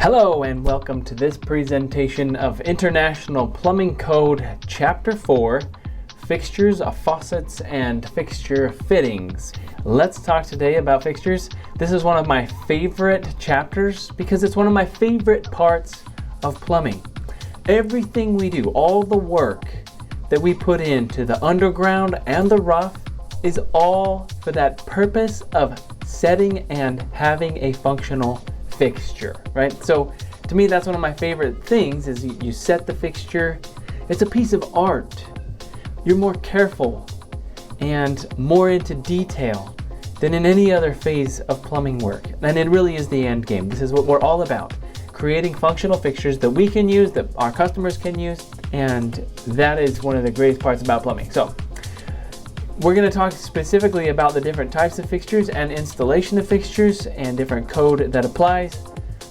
Hello and welcome to this presentation of International Plumbing Code Chapter 4, Fixtures, Faucets, and Fixture Fittings. Let's talk today about fixtures. This is one of my favorite chapters because it's one of my favorite parts of plumbing. Everything we do, all the work that we put into the underground and the rough is all for that purpose of setting and having a functional fixture, right? So to me, that's one of my favorite things is you set the fixture. It's a piece of art. You're more careful and more into detail than in any other phase of plumbing work. And it really is the end game. This is what we're all about. Creating functional fixtures that we can use, that our customers can use. And that is one of the greatest parts about plumbing. So we're going to talk specifically about the different types of fixtures and installation of fixtures and different code that applies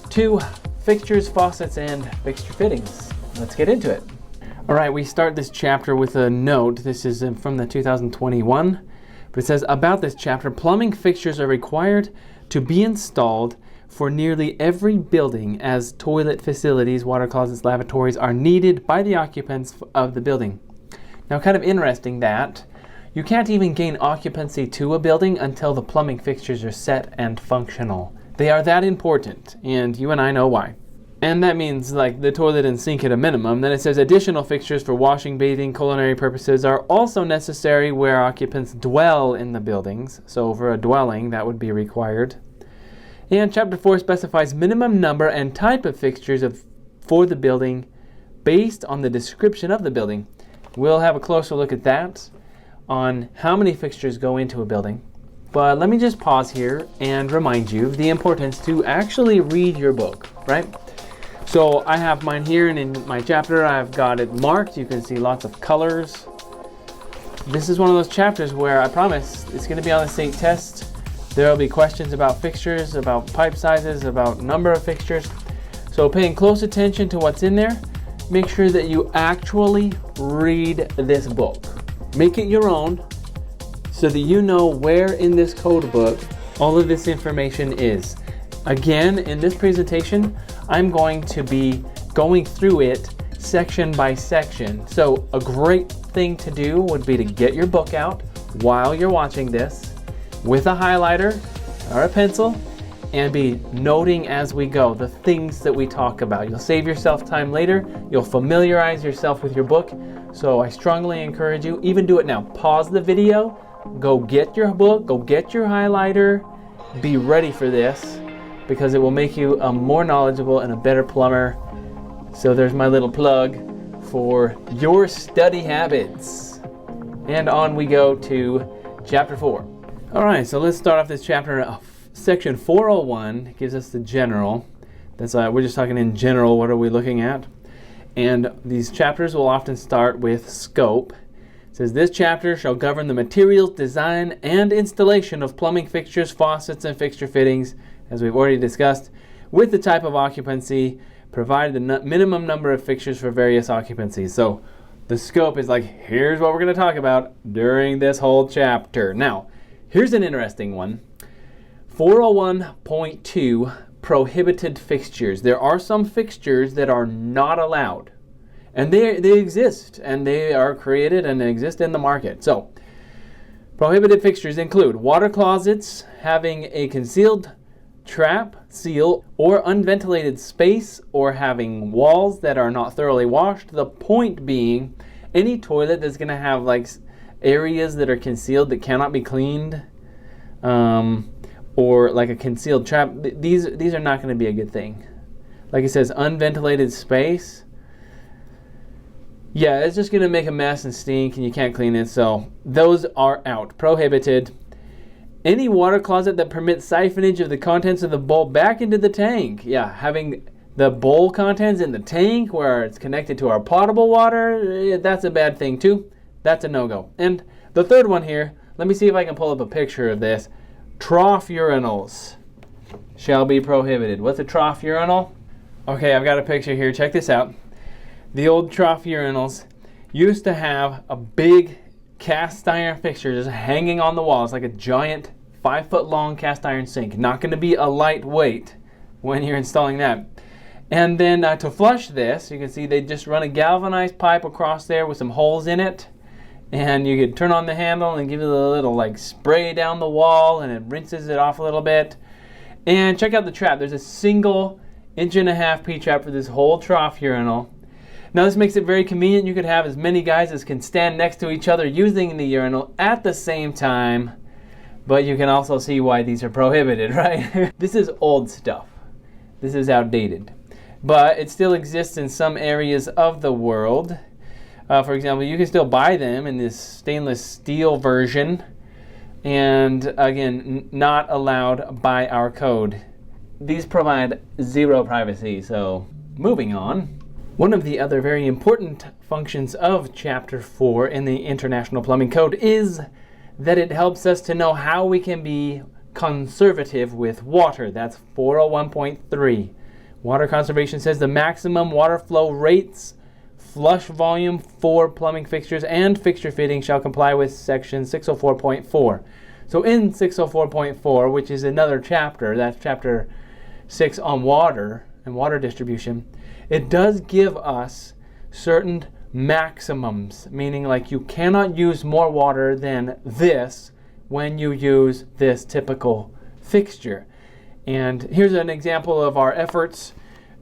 to fixtures, faucets, and fixture fittings. Let's get into it. All right, we start this chapter with a note. This is from the 2021, but it says about this chapter, plumbing fixtures are required to be installed for nearly every building as toilet facilities, water closets, lavatories are needed by the occupants of the building. Now, kind of interesting that you can't even gain occupancy to a building until the plumbing fixtures are set and functional. They are that important, and you and I know why. And that means like the toilet and sink at a minimum. Then it says additional fixtures for washing, bathing, culinary purposes are also necessary where occupants dwell in the buildings. So for a dwelling, that would be required. And Chapter 4 specifies minimum number and type of fixtures for the building based on the description of the building. We'll have a closer look at that on how many fixtures go into a building. But let me just pause here and remind you of the importance to actually read your book, right? So I have mine here, and in my chapter I've got it marked. You can see lots of colors. This is one of those chapters where I promise it's going to be on the state test. There will be questions about fixtures, about pipe sizes, about number of fixtures. So paying close attention to what's in there, make sure that you actually read this book. Make it your own so that you know where in this code book all of this information is. Again, in this presentation, I'm going to be going through it section by section. So a great thing to do would be to get your book out while you're watching this with a highlighter or a pencil and be noting as we go the things that we talk about. You'll save yourself time later. You'll familiarize yourself with your book. So I strongly encourage you, even do it now. Pause the video, go get your book, go get your highlighter, be ready for this because it will make you a more knowledgeable and a better plumber. So there's my little plug for your study habits. And on we go to Chapter 4. All right, so let's start off this chapter. Section 401 gives us the general. That's we're just talking in general, what are we looking at? And these chapters will often start with scope. It says, this chapter shall govern the materials, design, and installation of plumbing fixtures, faucets, and fixture fittings, as we've already discussed, with the type of occupancy, provided the minimum number of fixtures for various occupancies. So the scope is like, here's what we're going to talk about during this whole chapter. Now, here's an interesting one. 401.2, prohibited fixtures. There are some fixtures that are not allowed, and they exist, and they are created and they exist in the market. So prohibited fixtures include water closets having a concealed trap, seal, or unventilated space, or having walls that are not thoroughly washed. The point being, any toilet that's going to have like areas that are concealed that cannot be cleaned, or like a concealed trap, these are not going to be a good thing. Like it says, unventilated space. Yeah, it's just going to make a mess and stink and you can't clean it. So those are out. Prohibited. Any water closet that permits siphonage of the contents of the bowl back into the tank. Yeah, having the bowl contents in the tank where it's connected to our potable water, that's a bad thing too. That's a no-go. And the third one here, let me see if I can pull up a picture of this. Trough urinals shall be prohibited. What's a trough urinal? Okay, I've got a picture here. Check this out. The old trough urinals used to have a big cast iron fixture just hanging on the wall. It's like a giant 5-foot long cast iron sink. Not going to be a lightweight when you're installing that. And then to flush this, you can see they just run a galvanized pipe across there with some holes in it. And you could turn on the handle and give it a little like spray down the wall, and it rinses it off a little bit. And check out the trap. There's a single 1.5 P-trap for this whole trough urinal. Now this makes it very convenient. You could have as many guys as can stand next to each other using the urinal at the same time. But you can also see why these are prohibited, right? This is old stuff. This is outdated. But it still exists in some areas of the world. For example, you can still buy them in this stainless steel version. And again, not allowed by our code. These provide zero privacy, so moving on. One of the other very important functions of Chapter 4 in the International Plumbing Code is that it helps us to know how we can be conservative with water. That's 401.3. Water conservation says the maximum water flow rates, flush volume for plumbing fixtures and fixture fittings shall comply with section 604.4. So in 604.4, which is another chapter, that's chapter 6 on water and water distribution, it does give us certain maximums, meaning like you cannot use more water than this when you use this typical fixture. And here's an example of our efforts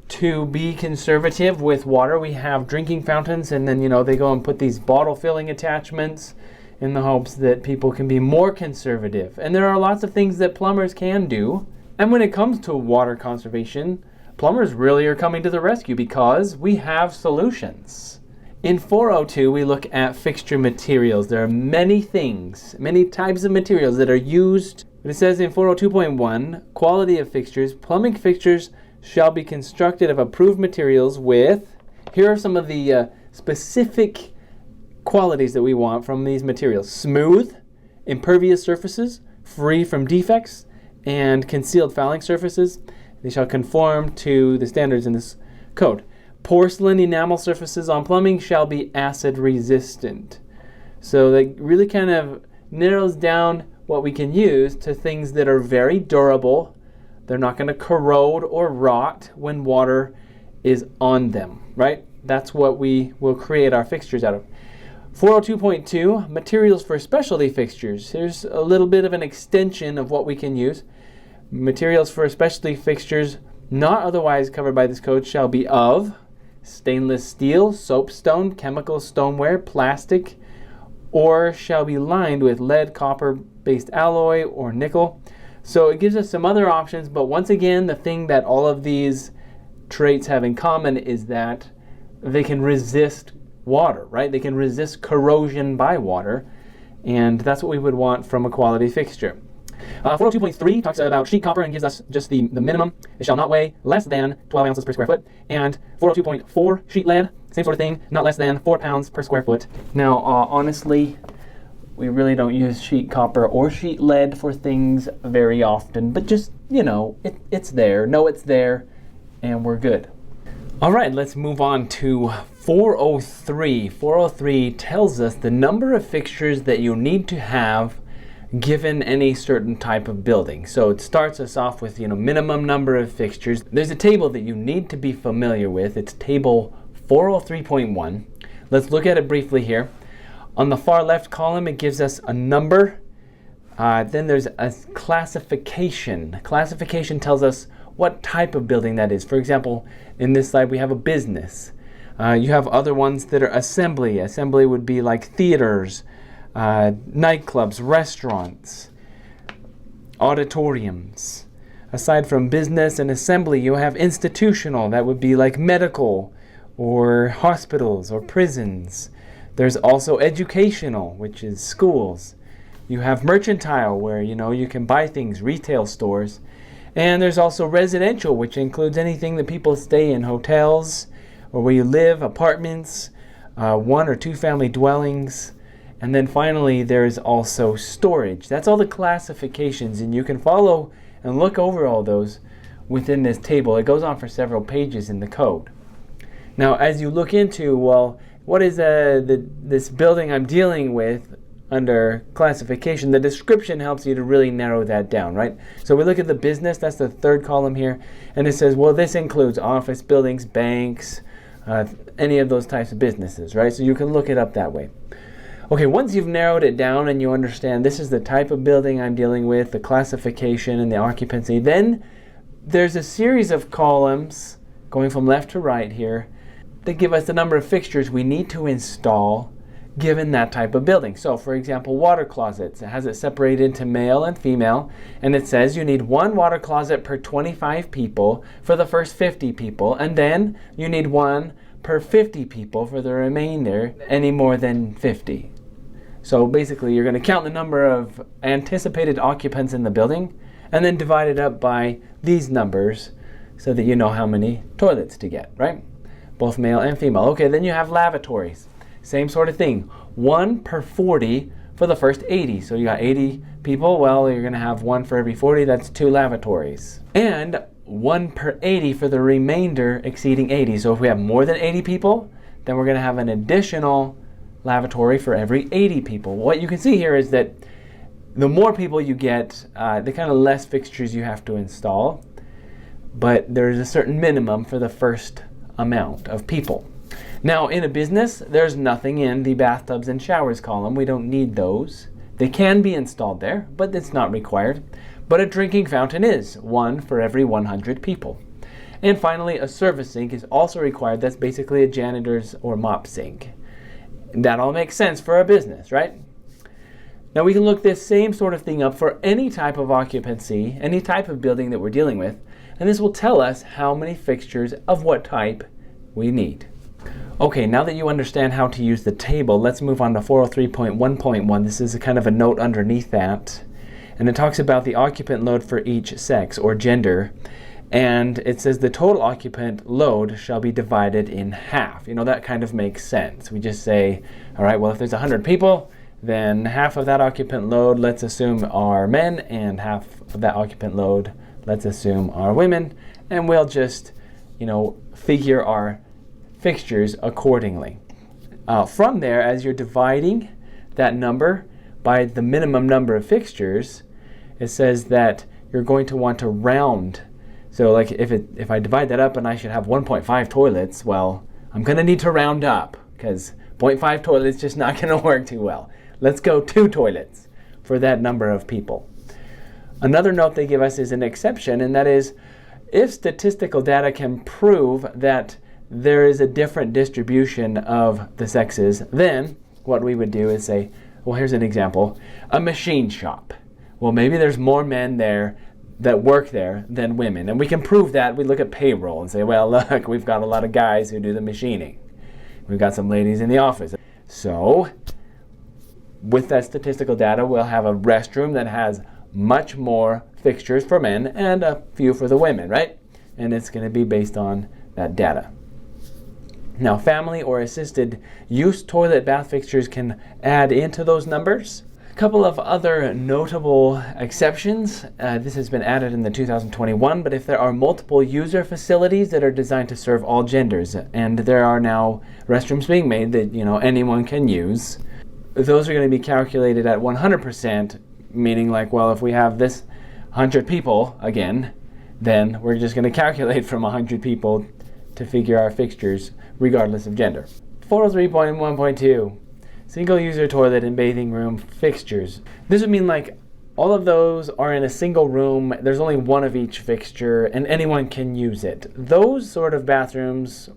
to be conservative with water. We have drinking fountains, and then they go and put these bottle filling attachments in the hopes that people can be more conservative. And there are lots of things that plumbers can do. And when it comes to water conservation, plumbers really are coming to the rescue because we have solutions. In 402, we look at fixture materials. There are many things, many types of materials that are used. It says in 402.1, quality of fixtures, plumbing fixtures shall be constructed of approved materials with, here are some of the specific qualities that we want from these materials. Smooth, impervious surfaces, free from defects, and concealed fouling surfaces. They shall conform to the standards in this code. Porcelain enamel surfaces on plumbing shall be acid resistant. So that really kind of narrows down what we can use to things that are very durable. They're not going to corrode or rot when water is on them, right? That's what we will create our fixtures out of. 402.2, materials for specialty fixtures. Here's a little bit of an extension of what we can use. Materials for specialty fixtures not otherwise covered by this code shall be of stainless steel, soapstone, chemical stoneware, plastic, or shall be lined with lead, copper-based alloy, or nickel. So it gives us some other options, but once again, the thing that all of these traits have in common is that they can resist water, right? They can resist corrosion by water, and that's what we would want from a quality fixture. 402.3 talks about sheet copper and gives us just the minimum. It shall not weigh less than 12 ounces per square foot. And 402.4 sheet lead, same sort of thing, not less than 4 pounds per square foot. Now, honestly, we really don't use sheet copper or sheet lead for things very often, but just, it's there. Know it's there, and we're good. All right, let's move on to 403. 403 tells us the number of fixtures that you need to have given any certain type of building. So it starts us off with, minimum number of fixtures. There's a table that you need to be familiar with. It's table 403.1. Let's look at it briefly here. On the far left column, it gives us a number. Then there's a classification. Classification tells us what type of building that is. For example, in this slide, we have a business. You have other ones that are assembly. Assembly would be like theaters, nightclubs, restaurants, auditoriums. Aside from business and assembly, you have institutional. That would be like medical or hospitals or prisons. There's also educational, which is schools. You have mercantile, where you can buy things, retail stores. And there's also residential, which includes anything that people stay in, hotels or where you live, apartments, 1 or 2 family dwellings. And then finally, there's also storage. That's all the classifications, and you can follow and look over all those within this table. It goes on for several pages in the code. Now, as you look into, what is this building I'm dealing with? under classification, the description helps you to really narrow that down, right? So we look at the business, that's the third column here, and it says, well, this includes office buildings, banks, any of those types of businesses, right? So you can look it up that way. Okay, once you've narrowed it down and you understand this is the type of building I'm dealing with, the classification and the occupancy, then there's a series of columns going from left to right here that give us the number of fixtures we need to install given that type of building. So for example, water closets, it has it separated into male and female, and it says you need one water closet per 25 people for the first 50 people, and then you need one per 50 people for the remainder, any more than 50. So basically you're going to count the number of anticipated occupants in the building and then divide it up by these numbers so that you know how many toilets to get, right? Both male and female. Okay, then you have lavatories. Same sort of thing. 1 per 40 for the first 80. So you got 80 people. Well, you're going to have 1 for every 40. That's 2 lavatories. And 1 per 80 for the remainder exceeding 80. So if we have more than 80 people, then we're going to have an additional lavatory for every 80 people. What you can see here is that the more people you get, the kind of less fixtures you have to install. But there's a certain minimum for the first amount of people. Now in a business, there's nothing in the bathtubs and showers column. We don't need those. They can be installed there, but it's not required. But a drinking fountain is 1 for every 100 people. And finally, a service sink is also required. That's basically a janitor's or mop sink. That all makes sense for a business, right? Now we can look this same sort of thing up for any type of occupancy, any type of building that we're dealing with, and this will tell us how many fixtures of what type we need. Okay, now that you understand how to use the table, let's move on to 403.1.1. This is a kind of a note underneath that, and it talks about the occupant load for each sex or gender, and it says the total occupant load shall be divided in half. You know, that kind of makes sense. We just say, all right, well, if there's 100 people, then half of that occupant load, let's assume, are men, and half of that occupant load, let's assume, are women, and we'll just, you know, figure our fixtures accordingly. From there, as you're dividing that number by the minimum number of fixtures, it says that you're going to want to round. So like if I divide that up and I should have 1.5 toilets, well, I'm going to need to round up because 0.5 toilets is just not going to work too well. Let's go 2 toilets for that number of people. Another note they give us is an exception, and that is if statistical data can prove that there is a different distribution of the sexes, then what we would do is say, well, here's an example, a machine shop. Well, maybe there's more men there that work there than women, and we can prove that. We look at payroll and say, well, look, we've got a lot of guys who do the machining. We've got some ladies in the office. So with that statistical data, we'll have a restroom that has much more fixtures for men and a few for the women, right? And it's going to be based on that data. Now, family or assisted use toilet bath fixtures can add into those numbers. A couple of other notable exceptions. This has been added in the 2021, but if there are multiple user facilities that are designed to serve all genders, and there are now restrooms being made that, you know, anyone can use, those are going to be calculated at 100%, meaning like, well, if we have this 100 people again, then we're just going to calculate from 100 people to figure our fixtures regardless of gender. 403.1.2, single user toilet and bathing room fixtures. This would mean like all of those are in a single room, there's only one of each fixture, and anyone can use it. Those sort of bathrooms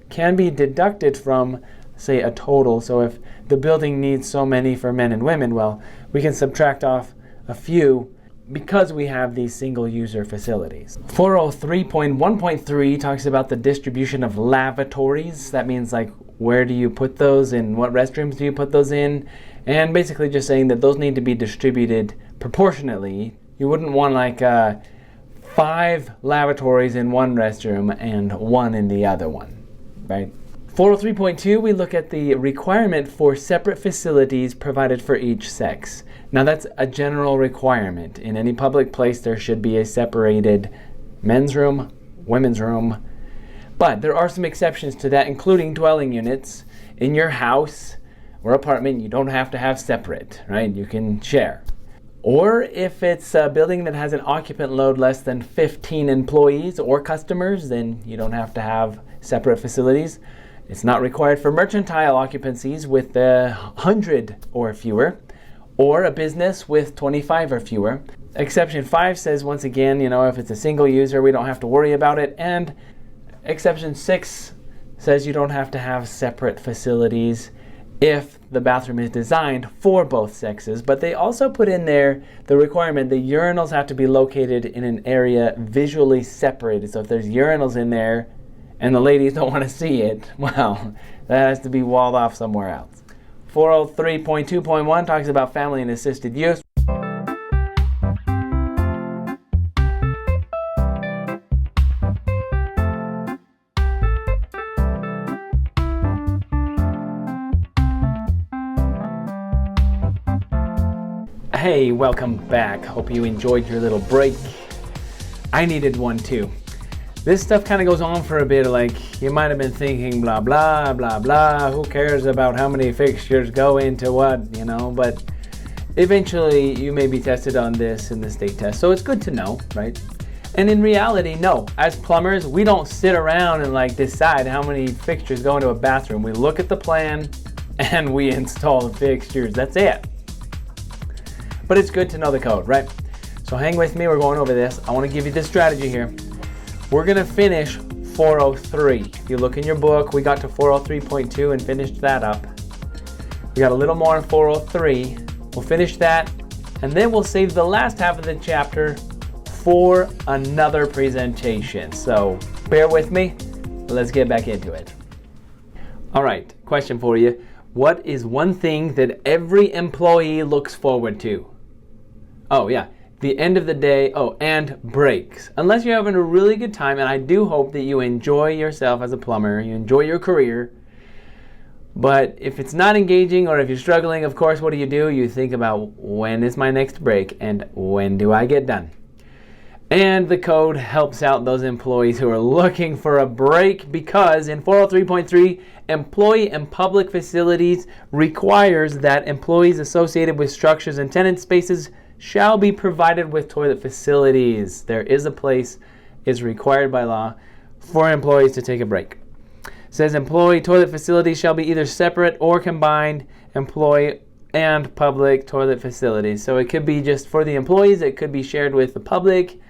can be deducted from, say, a total. So if the building needs so many for men and women, well, we can subtract off a few because we have these single user facilities. 403.1.3 talks about the distribution of lavatories. That means like where do you put those and what restrooms do you put those in, and basically just saying that those need to be distributed proportionately. You wouldn't want like 5 lavatories in one restroom and 1 in the other one, right? 403.2, we look at the requirement for separate facilities provided for each sex. Now that's a general requirement. In any public place there should be a separated men's room, women's room, but there are some exceptions to that, including dwelling units. In your house, or apartment, you don't have to have separate, right? You can share. Or if it's a building that has an occupant load less than 15 employees or customers, then you don't have to have separate facilities. It's not required for mercantile occupancies with 100 or fewer, or a business with 25 or fewer. Exception 5 says, once again, if it's a single user, we don't have to worry about it. And exception 6 says you don't have to have separate facilities if the bathroom is designed for both sexes. But they also put in there the requirement the urinals have to be located in an area visually separated. So if there's urinals in there and the ladies don't want to see it, well, that has to be walled off somewhere else. 403.2.1 talks about family and assisted use. Hey, welcome back. Hope you enjoyed your little break. I needed one too. This stuff kind of goes on for a bit, like you might have been thinking blah blah blah blah, who cares about how many fixtures go into what, but eventually you may be tested on this in the state test, so it's good to know, right? And in reality, no, as plumbers, we don't sit around and decide how many fixtures go into a bathroom. We look at the plan and we install the fixtures, that's it. But it's good to know the code, right? So hang with me, we're going over this. I want to give you this strategy here. We're going to finish 403. If you look in your book, we got to 403.2 and finished that up. We got a little more in 403. We'll finish that, and then we'll save the last half of the chapter for another presentation. So bear with me. Let's get back into it. All right, question for you. What is one thing that every employee looks forward to? Oh yeah, the end of the day, and breaks. Unless you're having a really good time, and I do hope that you enjoy yourself as a plumber, you enjoy your career. But if it's not engaging, or if you're struggling, of course, what do? You think about, when is my next break and when do I get done? And the code helps out those employees who are looking for a break, because in 403.3, employee and public facilities requires that employees associated with structures and tenant spaces shall be provided with toilet facilities. There is a place, is required by law, for employees to take a break. It says employee toilet facilities shall be either separate or combined employee and public toilet facilities. So it could be just for the employees, it could be shared with the public,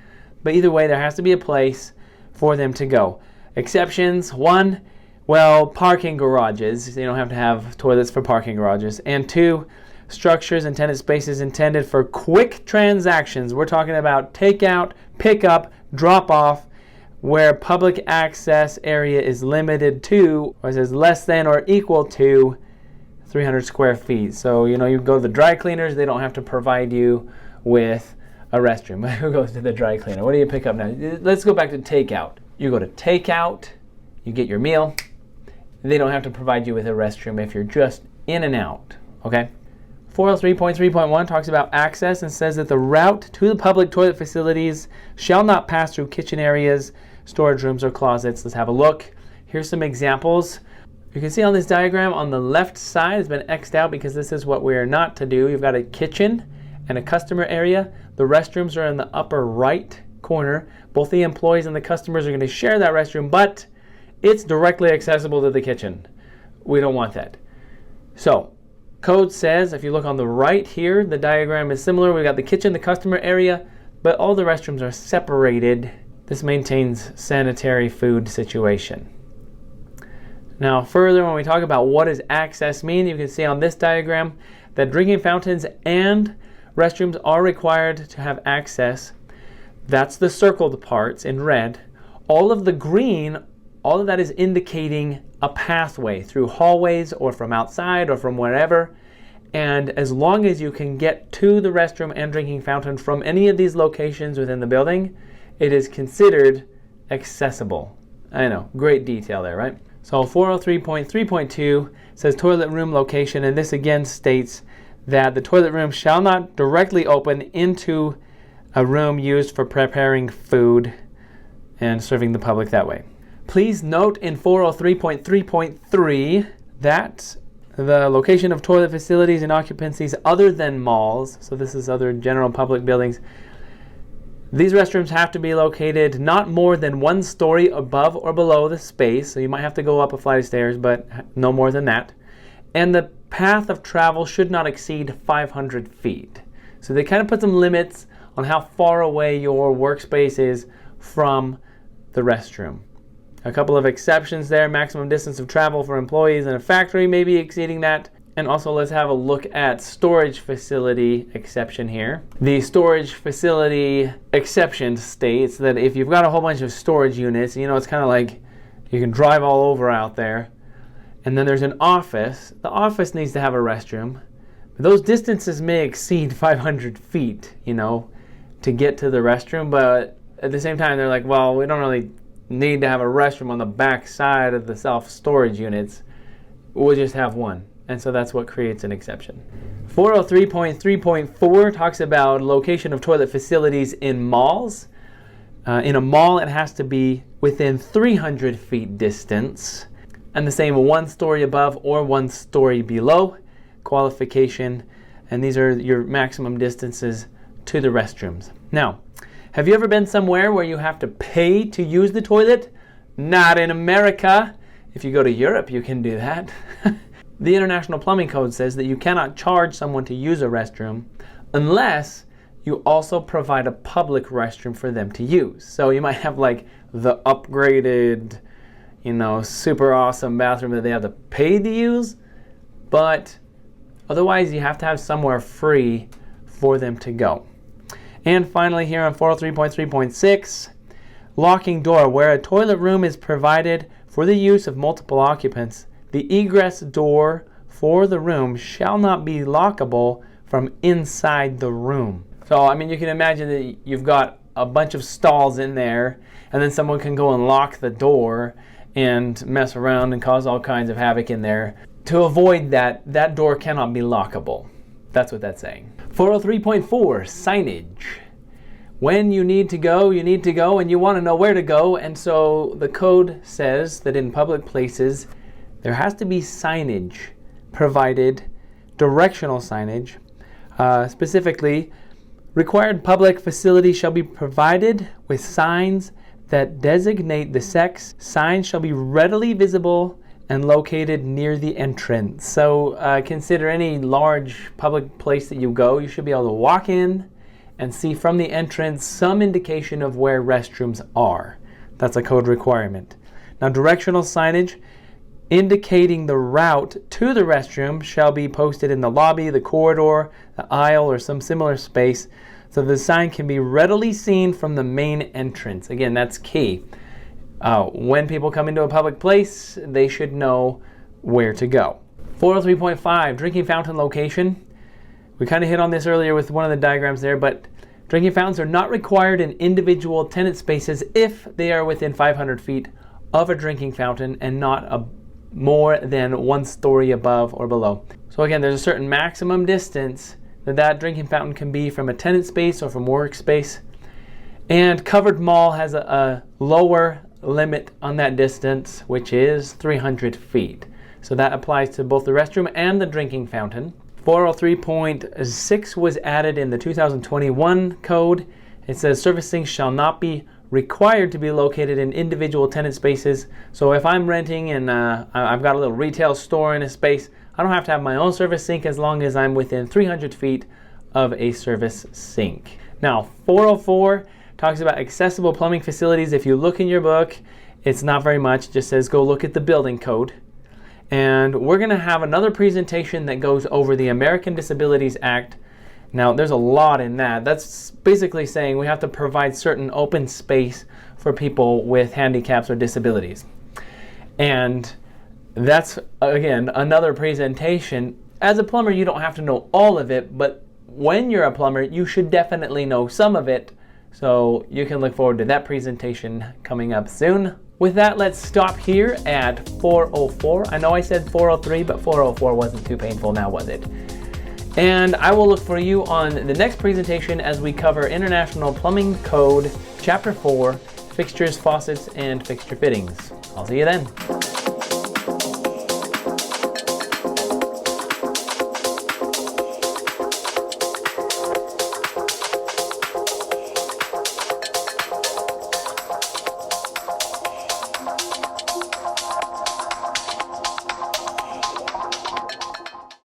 but either way there has to be a place for them to go. Exceptions: 1, parking garages. You don't have to have toilets for parking garages. And 2, structures and tenant spaces intended for quick transactions. We're talking about takeout, pickup, drop off, where public access area is limited to, or says less than or equal to 300 square feet. So, you go to the dry cleaners, they don't have to provide you with a restroom. Who goes to the dry cleaner? What do you pick up now? Let's go back to takeout. You go to takeout, you get your meal. They don't have to provide you with a restroom if you're just in and out, okay? 403.3.1 talks about access and says that the route to the public toilet facilities shall not pass through kitchen areas, storage rooms, or closets. Let's have a look. Here's some examples. You can see on this diagram on the left side has been X'd out because this is what we are not to do. You've got a kitchen and a customer area. The restrooms are in the upper right corner. Both the employees and the customers are going to share that restroom, but it's directly accessible to the kitchen. We don't want that. So, code says, if you look on the right here, the diagram is similar. We've got the kitchen, the customer area, but all the restrooms are separated. This maintains sanitary food situation. Now further, when we talk about what does access mean, you can see on this diagram that drinking fountains and restrooms are required to have access. That's the circled parts in red. All of the green, all of that is indicating a pathway through hallways or from outside or from wherever. And as long as you can get to the restroom and drinking fountain from any of these locations within the building, it is considered accessible. I know, great detail there, right? So 403.3.2 says toilet room location, and this again states that the toilet room shall not directly open into a room used for preparing food and serving the public that way. Please note in 403.3.3 that The location of toilet facilities and occupancies other than malls, so this is other general public buildings. These restrooms have to be located not more than 1 story above or below the space, so you might have to go up a flight of stairs, but no more than that. And the path of travel should not exceed 500 feet. So they kind of put some limits on how far away your workspace is from the restroom. A couple of exceptions there: maximum distance of travel for employees in a factory may be exceeding that. And also let's have a look at storage facility exception here. The storage facility exception states that if you've got a whole bunch of storage units, you know, it's kind of like you can drive all over out there, and then there's an office. The office needs to have a restroom. But those distances may exceed 500 feet, you know, to get to the restroom, but at the same time they're like, well, we don't really need to have a restroom on the back side of the self-storage units. We'll just have one. And so that's what creates an exception. 403.3.4 talks about location of toilet facilities in malls. In a mall, it has to be within 300 feet distance, and the same 1 story above or 1 story below qualification. And these are your maximum distances to the restrooms. Now, have you ever been somewhere where you have to pay to use the toilet? Not in America. If you go to Europe, you can do that. The International Plumbing Code says that you cannot charge someone to use a restroom unless you also provide a public restroom for them to use. So you might have like the upgraded, you know, super awesome bathroom that they have to pay to use, but otherwise you have to have somewhere free for them to go. And finally here on 403.3.6, locking door. Where a toilet room is provided for the use of multiple occupants, the egress door for the room shall not be lockable from inside the room. So, I mean, you can imagine that you've got a bunch of stalls in there, and then someone can go and lock the door and mess around and cause all kinds of havoc in there. To avoid that, that door cannot be lockable. That's what that's saying. 403.4, signage. When you need to go, and you want to know where to go. And so the code says that in public places, there has to be signage provided, directional signage. Specifically, required public facilities shall be provided with signs that designate the sex. Signs shall be readily visible and located near the entrance. So consider any large public place that you go, you should be able to walk in and see from the entrance some indication of where restrooms are. That's a code requirement. Now, directional signage indicating the route to the restroom shall be posted in the lobby, the corridor, the aisle, or some similar space, so the sign can be readily seen from the main entrance. Again, that's key. When people come into a public place, they should know where to go. 403.5, drinking fountain location. We kind of hit on this earlier with one of the diagrams there, but drinking fountains are not required in individual tenant spaces if they are within 500 feet of a drinking fountain and not more than 1 story above or below. So again, there's a certain maximum distance that drinking fountain can be from a tenant space or from workspace. And covered mall has a lower limit on that distance, which is 300 feet. So that applies to both the restroom and the drinking fountain. 403.6 was added in the 2021 code. It says service sinks shall not be required to be located in individual tenant spaces. So if I'm renting and I've got a little retail store in a space, I don't have to have my own service sink as long as I'm within 300 feet of a service sink. Now, 404 talks about accessible plumbing facilities. If you look in your book, it's not very much. It just says go look at the building code. And we're going to have another presentation that goes over the American Disabilities Act. Now, there's a lot in that. That's basically saying we have to provide certain open space for people with handicaps or disabilities. And that's, again, another presentation. As a plumber, you don't have to know all of it, but when you're a plumber, you should definitely know some of it. So you can look forward to that presentation coming up soon. With that, let's stop here at 404. I know I said 403, but 404 wasn't too painful now, was it? And I will look for you on the next presentation as we cover International Plumbing Code, Chapter 4, Fixtures, Faucets, and Fixture Fittings. I'll see you then.